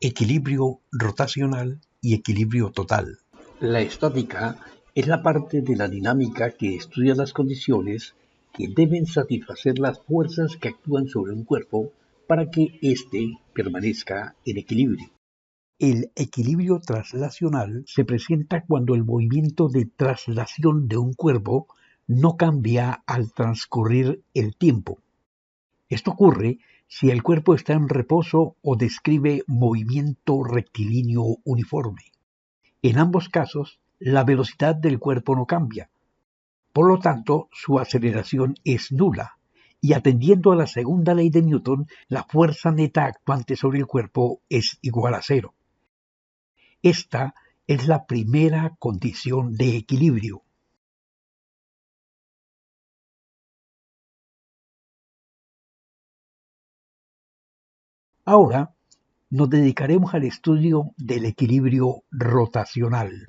Equilibrio rotacional y equilibrio total. La estática es la parte de la dinámica que estudia las condiciones que deben satisfacer las fuerzas que actúan sobre un cuerpo para que éste permanezca en equilibrio. El equilibrio traslacional se presenta cuando el movimiento de traslación de un cuerpo no cambia al transcurrir el tiempo. Esto ocurre si el cuerpo está en reposo o describe movimiento rectilíneo uniforme. En ambos casos, la velocidad del cuerpo no cambia. Por lo tanto, su aceleración es nula. Y atendiendo a la segunda ley de Newton, la fuerza neta actuante sobre el cuerpo es igual a cero. Esta es la primera condición de equilibrio. Ahora nos dedicaremos al estudio del equilibrio rotacional.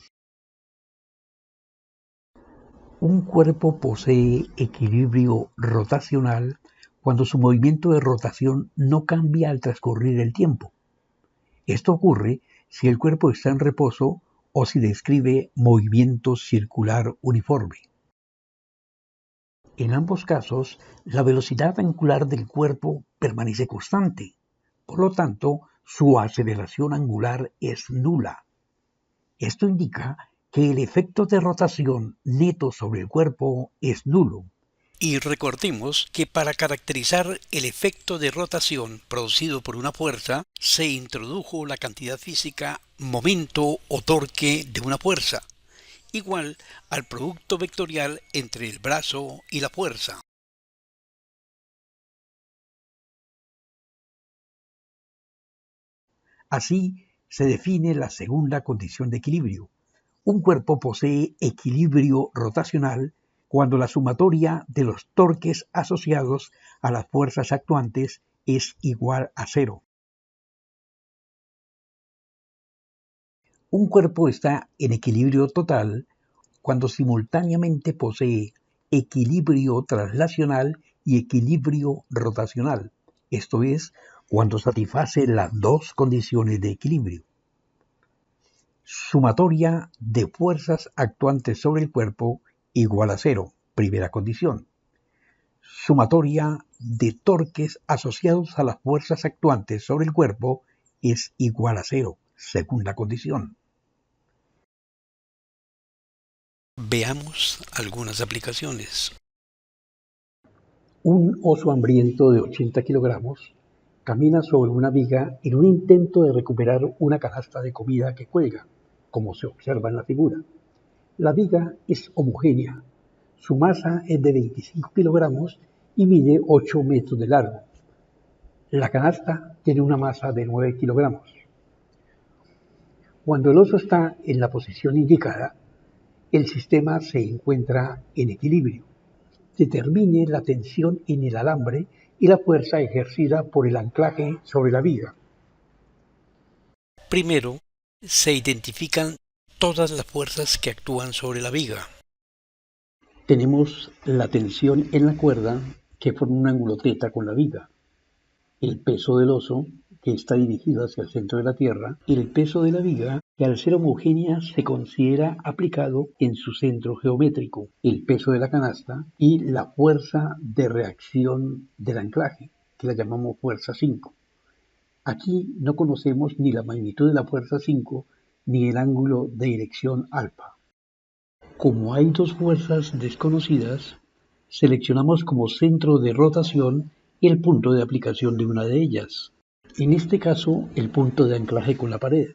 Un cuerpo posee equilibrio rotacional cuando su movimiento de rotación no cambia al transcurrir el tiempo. Esto ocurre si el cuerpo está en reposo o si describe movimiento circular uniforme. En ambos casos, la velocidad angular del cuerpo permanece constante. Por lo tanto, su aceleración angular es nula. Esto indica que el efecto de rotación neto sobre el cuerpo es nulo. Y recordemos que para caracterizar el efecto de rotación producido por una fuerza, se introdujo la cantidad física momento o torque de una fuerza, igual al producto vectorial entre el brazo y la fuerza. Así se define la segunda condición de equilibrio. Un cuerpo posee equilibrio rotacional cuando la sumatoria de los torques asociados a las fuerzas actuantes es igual a cero. Un cuerpo está en equilibrio total cuando simultáneamente posee equilibrio traslacional y equilibrio rotacional, esto es, cuando satisface las dos condiciones de equilibrio. Sumatoria de fuerzas actuantes sobre el cuerpo igual a cero, primera condición. Sumatoria de torques asociados a las fuerzas actuantes sobre el cuerpo es igual a cero, segunda condición. Veamos algunas aplicaciones. Un oso hambriento de 80 kilogramos camina sobre una viga en un intento de recuperar una canasta de comida que cuelga, como se observa en la figura. La viga es homogénea, su masa es de 25 kilogramos y mide 8 metros de largo. La canasta tiene una masa de 9 kilogramos. Cuando el oso está en la posición indicada, el sistema se encuentra en equilibrio. Determine la tensión en el alambre y la fuerza ejercida por el anclaje sobre la viga. Primero, se identifican todas las fuerzas que actúan sobre la viga. Tenemos la tensión en la cuerda que forma un ángulo θ con la viga, el peso del oso que está dirigido hacia el centro de la Tierra y el peso de la viga que al ser homogénea se considera aplicado en su centro geométrico, el peso de la canasta y la fuerza de reacción del anclaje, que la llamamos fuerza 5. Aquí no conocemos ni la magnitud de la fuerza 5 ni el ángulo de dirección alfa. Como hay dos fuerzas desconocidas, seleccionamos como centro de rotación el punto de aplicación de una de ellas, en este caso el punto de anclaje con la pared.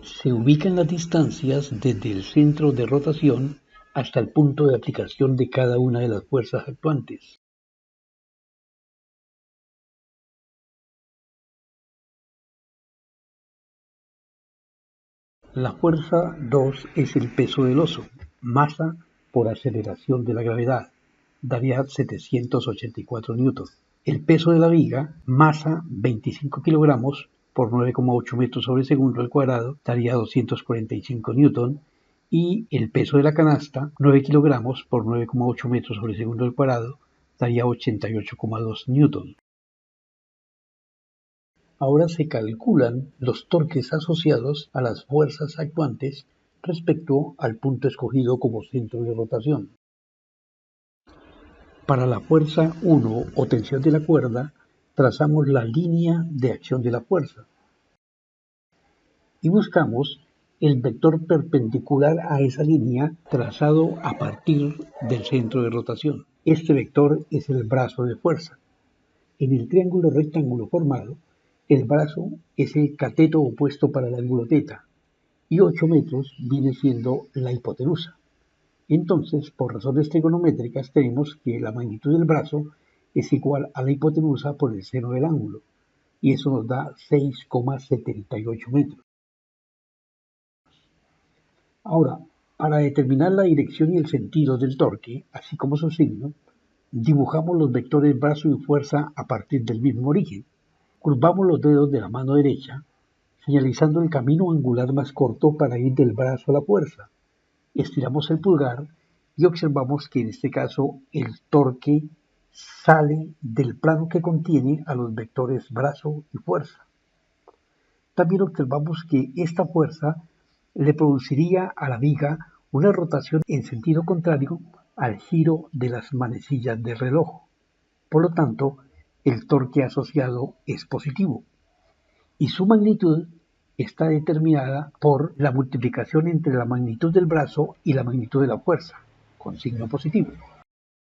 Se ubican las distancias desde el centro de rotación hasta el punto de aplicación de cada una de las fuerzas actuantes. La fuerza 2 es el peso del oso, masa por aceleración de la gravedad, daría 784 newton. El peso de la viga, masa 25 kilogramos por 9,8 metros sobre segundo al cuadrado, daría 245 newton. Y el peso de la canasta, 9 kilogramos por 9,8 metros sobre segundo al cuadrado, daría 88,2 newton. Ahora se calculan los torques asociados a las fuerzas actuantes respecto al punto escogido como centro de rotación. Para la fuerza 1 o tensión de la cuerda, trazamos la línea de acción de la fuerza y buscamos el vector perpendicular a esa línea trazado a partir del centro de rotación. Este vector es el brazo de fuerza. En el triángulo rectángulo formado, el brazo es el cateto opuesto para el ángulo θ y 8 metros viene siendo la hipotenusa. Entonces, por razones trigonométricas, tenemos que la magnitud del brazo es igual a la hipotenusa por el seno del ángulo, y eso nos da 6,78 metros. Ahora, para determinar la dirección y el sentido del torque, así como su signo, dibujamos los vectores brazo y fuerza a partir del mismo origen. Curvamos los dedos de la mano derecha, señalizando el camino angular más corto para ir del brazo a la fuerza. Estiramos el pulgar y observamos que en este caso el torque sale del plano que contiene a los vectores brazo y fuerza. También observamos que esta fuerza le produciría a la viga una rotación en sentido contrario al giro de las manecillas del reloj. Por lo tanto, el torque asociado es positivo y su magnitud está determinada por la multiplicación entre la magnitud del brazo y la magnitud de la fuerza, con signo positivo.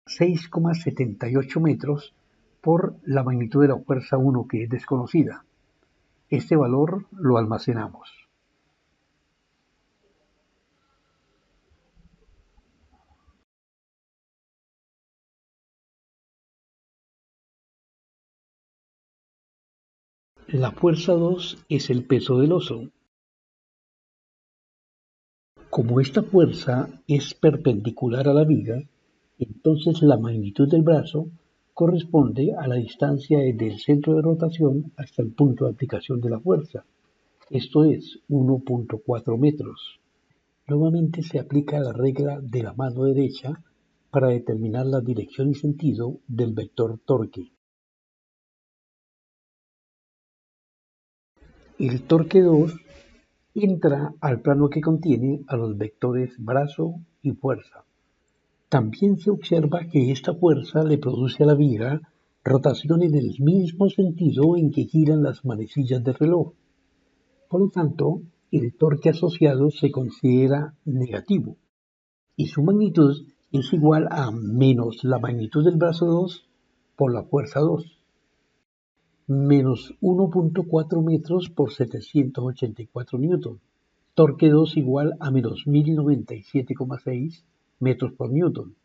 6,78 metros por la magnitud de la fuerza 1, que es desconocida. Este valor lo almacenamos. La fuerza 2 es el peso del oso. Como esta fuerza es perpendicular a la viga, entonces la magnitud del brazo corresponde a la distancia desde el centro de rotación hasta el punto de aplicación de la fuerza. Esto es 1,4 metros. Nuevamente se aplica la regla de la mano derecha para determinar la dirección y sentido del vector torque. El torque 2 entra al plano que contiene a los vectores brazo y fuerza. También se observa que esta fuerza le produce a la viga rotación en el mismo sentido en que giran las manecillas del reloj. Por lo tanto, el torque asociado se considera negativo y su magnitud es igual a menos la magnitud del brazo 2 por la fuerza 2, menos 1,4 metros por 784 newton. Torque 2 igual a menos 1097,6 metros por newton.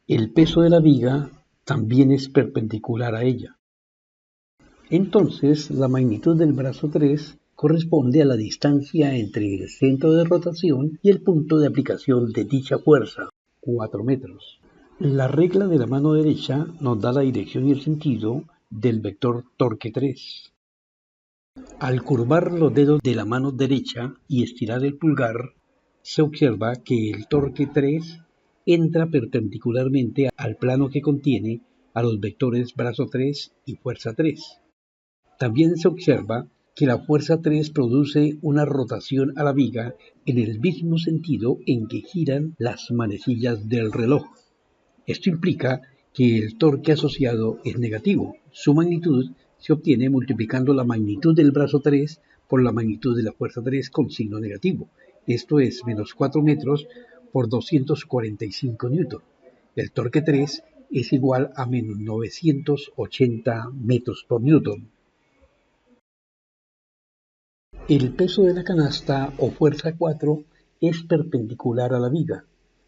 El peso de la viga también es perpendicular a ella. Entonces, la magnitud del brazo 3 corresponde a la distancia entre el centro de rotación y el punto de aplicación de dicha fuerza, 4 metros. La regla de la mano derecha nos da la dirección y el sentido del vector torque 3. Al curvar los dedos de la mano derecha y estirar el pulgar, se observa que el torque 3 entra perpendicularmente al plano que contiene a los vectores brazo 3 y fuerza 3. También se observa que la fuerza 3 produce una rotación a la viga en el mismo sentido en que giran las manecillas del reloj. Esto implica que el torque asociado es negativo. Su magnitud se obtiene multiplicando la magnitud del brazo 3 por la magnitud de la fuerza 3 con signo negativo. Esto es menos 4 metros por 245 newton. El torque 3 es igual a menos 980 metros por newton. El peso de la canasta o fuerza 4 es perpendicular a la viga.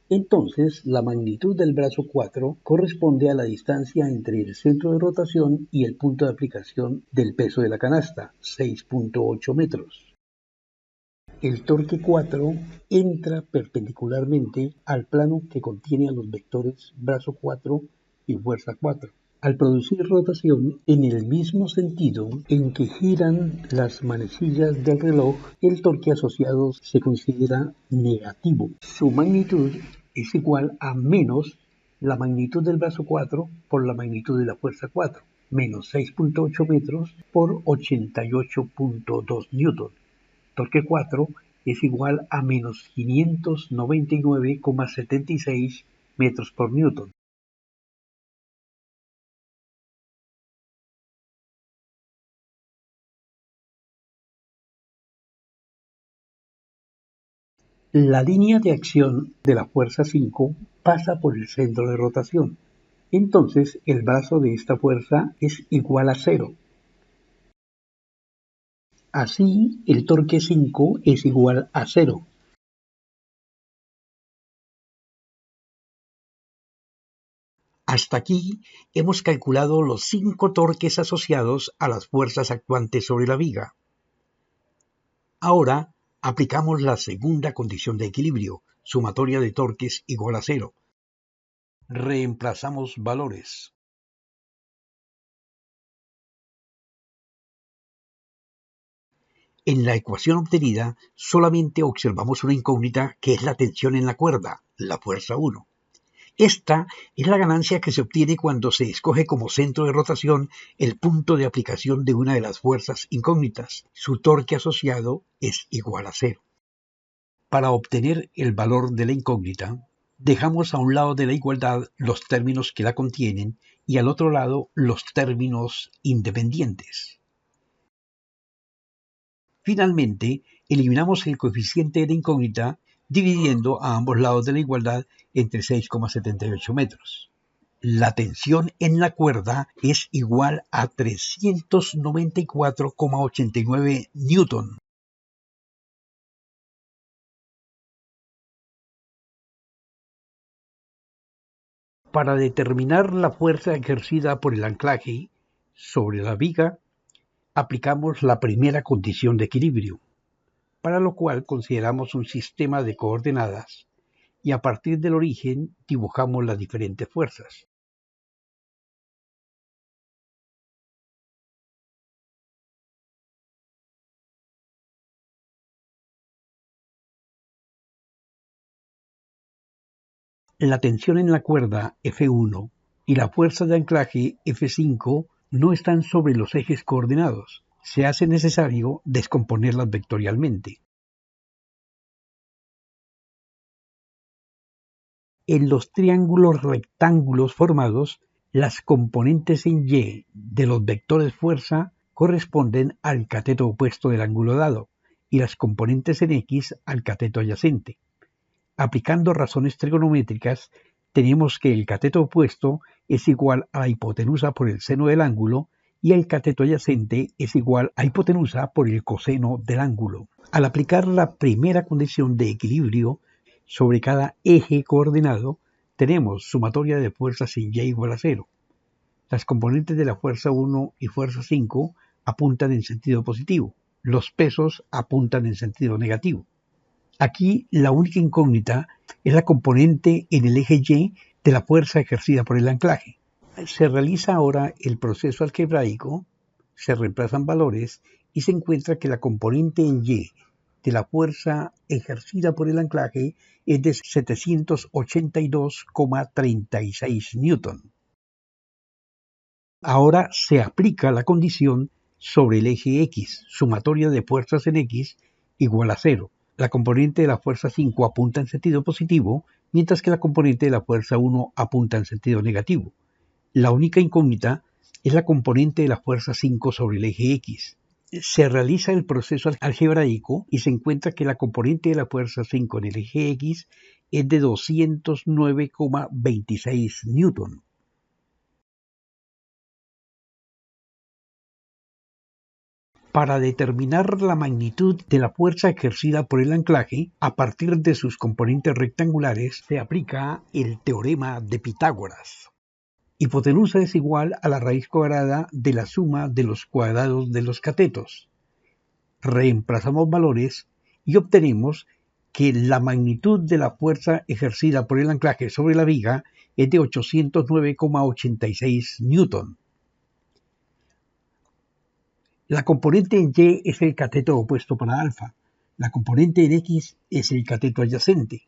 Entonces, la magnitud del brazo 4 corresponde a la distancia entre el centro de rotación y el punto de aplicación del peso de la canasta, 6,8 metros. El torque 4 entra perpendicularmente al plano que contiene a los vectores brazo 4 y fuerza 4. al producir rotación en el mismo sentido en que giran las manecillas del reloj, el torque asociado se considera negativo. Su magnitud es igual a menos la magnitud del brazo 4 por la magnitud de la fuerza 4, menos 6.8 metros por 88.2 newton. Torque 4 es igual a menos 599,76 metros por newton. La línea de acción de la fuerza 5 pasa por el centro de rotación. Entonces el brazo de esta fuerza es igual a 0. Así el torque 5 es igual a 0. Hasta aquí hemos calculado los 5 torques asociados a las fuerzas actuantes sobre la viga. Ahora aplicamos la segunda condición de equilibrio, sumatoria de torques igual a 0. Reemplazamos valores. En la ecuación obtenida solamente observamos una incógnita que es la tensión en la cuerda, la fuerza 1. Esta es la ganancia que se obtiene cuando se escoge como centro de rotación el punto de aplicación de una de las fuerzas incógnitas. Su torque asociado es igual a 0. Para obtener el valor de la incógnita, dejamos a un lado de la igualdad los términos que la contienen y al otro lado los términos independientes. Finalmente, eliminamos el coeficiente de la incógnita dividiendo a ambos lados de la igualdad entre 6,78 metros. La tensión en la cuerda es igual a 394,89 newton. Para determinar la fuerza ejercida por el anclaje sobre la viga, aplicamos la primera condición de equilibrio, para lo cual consideramos un sistema de coordenadas y a partir del origen dibujamos las diferentes fuerzas. La tensión en la cuerda F1 y la fuerza de anclaje F5 no están sobre los ejes coordinados. Se hace necesario descomponerlas vectorialmente. En los triángulos rectángulos formados, las componentes en Y de los vectores fuerza corresponden al cateto opuesto del ángulo dado y las componentes en X al cateto adyacente. Aplicando razones trigonométricas, tenemos que el cateto opuesto es igual a la hipotenusa por el seno del ángulo y el cateto adyacente es igual a hipotenusa por el coseno del ángulo. Al aplicar la primera condición de equilibrio sobre cada eje coordinado, tenemos sumatoria de fuerzas en Y igual a 0. Las componentes de la fuerza 1 y fuerza 5 apuntan en sentido positivo. Los pesos apuntan en sentido negativo. Aquí la única incógnita es la componente en el eje Y de la fuerza ejercida por el anclaje. Se realiza ahora el proceso algebraico, se reemplazan valores y se encuentra que la componente en Y de la fuerza ejercida por el anclaje es de 782,36 newton. Ahora se aplica la condición sobre el eje X, sumatoria de fuerzas en X igual a 0. La componente de la fuerza 5 apunta en sentido positivo, mientras que la componente de la fuerza 1 apunta en sentido negativo. La única incógnita es la componente de la fuerza 5 sobre el eje X. Se realiza el proceso algebraico y se encuentra que la componente de la fuerza 5 en el eje X es de 209,26 newton. Para determinar la magnitud de la fuerza ejercida por el anclaje, a partir de sus componentes rectangulares, se aplica el teorema de Pitágoras. Hipotenusa es igual a la raíz cuadrada de la suma de los cuadrados de los catetos. Reemplazamos valores y obtenemos que la magnitud de la fuerza ejercida por el anclaje sobre la viga es de 809,86 newton. La componente en Y es el cateto opuesto para alfa. La componente en X es el cateto adyacente.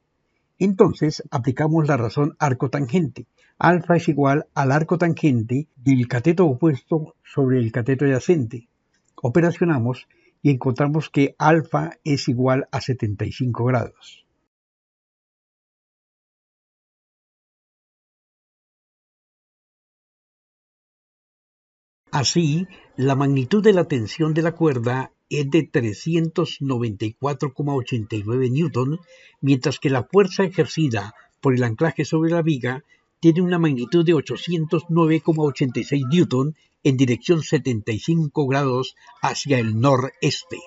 Entonces aplicamos la razón arcotangente. Alfa es igual al arco tangente del cateto opuesto sobre el cateto adyacente. Operacionamos y encontramos que alfa es igual a 75 grados. Así, la magnitud de la tensión de la cuerda es de 394,89 newton, mientras que la fuerza ejercida por el anclaje sobre la viga tiene una magnitud de 809,86 newton en dirección 75 grados hacia el noreste.